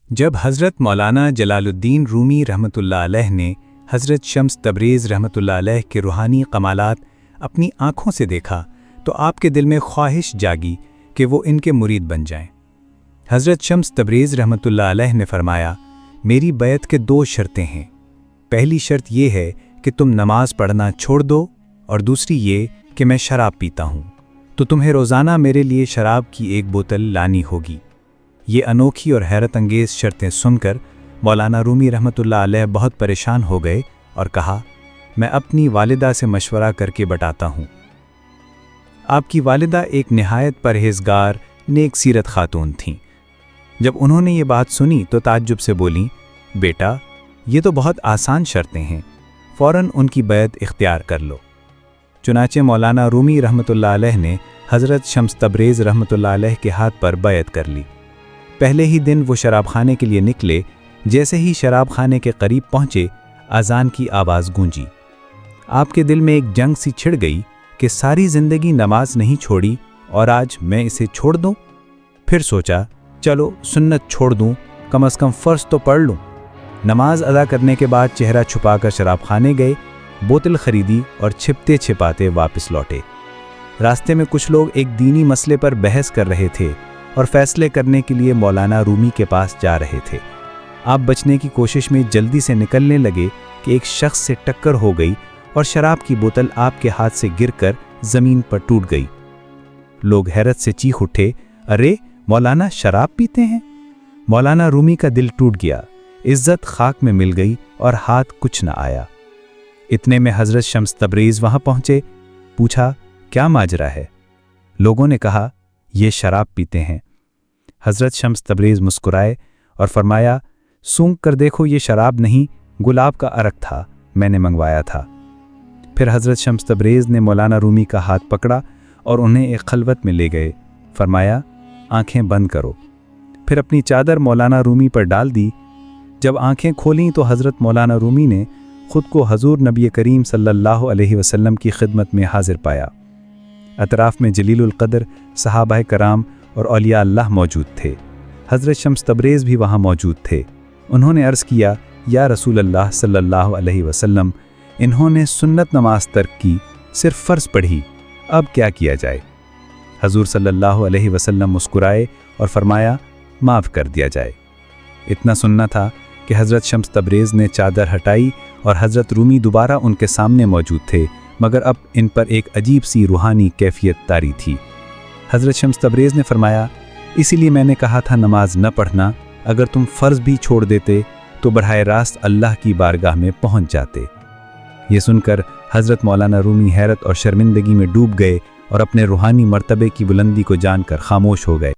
جب حضرت مولانا جلال الدین رومی رحمۃ اللہ علیہ نے حضرت شمس تبریز رحمۃ اللہ علیہ کے روحانی کمالات اپنی آنکھوں سے دیکھا تو آپ کے دل میں خواہش جاگی کہ وہ ان کے مرید بن جائیں۔ حضرت شمس تبریز رحمۃ اللہ علیہ نے فرمایا، میری بیعت کے 2 شرطیں ہیں۔ پہلی شرط یہ ہے کہ تم نماز پڑھنا چھوڑ دو، اور دوسری یہ کہ میں شراب پیتا ہوں، تو تمہیں روزانہ میرے لیے شراب کی 1 بوتل لانی ہوگی۔ یہ انوکھی اور حیرت انگیز شرطیں سن کر مولانا رومی رحمۃ اللہ علیہ بہت پریشان ہو گئے اور کہا، میں اپنی والدہ سے مشورہ کر کے بتاتا ہوں۔ آپ کی والدہ ایک نہایت پرہیزگار، نیک سیرت خاتون تھیں۔ جب انہوں نے یہ بات سنی تو تعجب سے بولیں، بیٹا یہ تو بہت آسان شرطیں ہیں، فوراً ان کی بیعت اختیار کر لو۔ چنانچہ مولانا رومی رحمۃ اللہ علیہ نے حضرت شمس تبریز رحمۃ اللہ علیہ کے ہاتھ پر بیعت کر لی۔ پہلے ہی دن وہ شراب خانے کے لیے نکلے، جیسے ہی شراب خانے کے قریب پہنچے اذان کی آواز گونجی۔ آپ کے دل میں ایک جنگ سی چھڑ گئی کہ ساری زندگی نماز نہیں چھوڑی اور آج میں اسے چھوڑ دوں۔ پھر سوچا، چلو سنت چھوڑ دوں، کم از کم فرض تو پڑھ لوں۔ نماز ادا کرنے کے بعد چہرہ چھپا کر شراب خانے گئے، بوتل خریدی اور چھپتے چھپاتے واپس لوٹے۔ راستے میں کچھ لوگ ایک دینی مسئلے پر بحث کر رہے تھے اور فیصلے کرنے کے لیے مولانا رومی کے پاس جا رہے تھے۔ آپ بچنے کی کوشش میں جلدی سے نکلنے لگے کہ ایک شخص سے ٹکر ہو گئی اور شراب کی بوتل آپ کے ہاتھ سے گر کر زمین پر ٹوٹ گئی۔ لوگ حیرت سے چیخ اٹھے، ارے مولانا شراب پیتے ہیں؟ مولانا رومی کا دل ٹوٹ گیا، عزت خاک میں مل گئی اور ہاتھ کچھ نہ آیا۔ اتنے میں حضرت شمس تبریز وہاں پہنچے، پوچھا، کیا ماجرا ہے؟ لوگوں نے کہا، یہ شراب پیتے ہیں۔ حضرت شمس تبریز مسکرائے اور فرمایا، سونگھ کر دیکھو، یہ شراب نہیں، گلاب کا عرق تھا، میں نے منگوایا تھا۔ پھر حضرت شمس تبریز نے مولانا رومی کا ہاتھ پکڑا اور انہیں ایک خلوت میں لے گئے، فرمایا، آنکھیں بند کرو۔ پھر اپنی چادر مولانا رومی پر ڈال دی۔ جب آنکھیں کھولیں تو حضرت مولانا رومی نے خود کو حضور نبی کریم صلی اللہ علیہ وسلم کی خدمت میں حاضر پایا۔ اطراف میں جلیل القدر صحابہ کرام اور اولیاء اللہ موجود تھے۔ حضرت شمس تبریز بھی وہاں موجود تھے۔ انہوں نے عرض کیا، یا رسول اللہ صلی اللہ علیہ وسلم، انہوں نے سنت نماز ترک کی، صرف فرض پڑھی، اب کیا کیا جائے؟ حضور صلی اللہ علیہ وسلم مسکرائے اور فرمایا، معاف کر دیا جائے۔ اتنا سننا تھا کہ حضرت شمس تبریز نے چادر ہٹائی اور حضرت رومی دوبارہ ان کے سامنے موجود تھے، مگر اب ان پر ایک عجیب سی روحانی کیفیت طاری تھی۔ حضرت شمس تبریز نے فرمایا، اسی لیے میں نے کہا تھا نماز نہ پڑھنا، اگر تم فرض بھی چھوڑ دیتے تو براہ راست اللہ کی بارگاہ میں پہنچ جاتے۔ یہ سن کر حضرت مولانا رومی حیرت اور شرمندگی میں ڈوب گئے اور اپنے روحانی مرتبے کی بلندی کو جان کر خاموش ہو گئے۔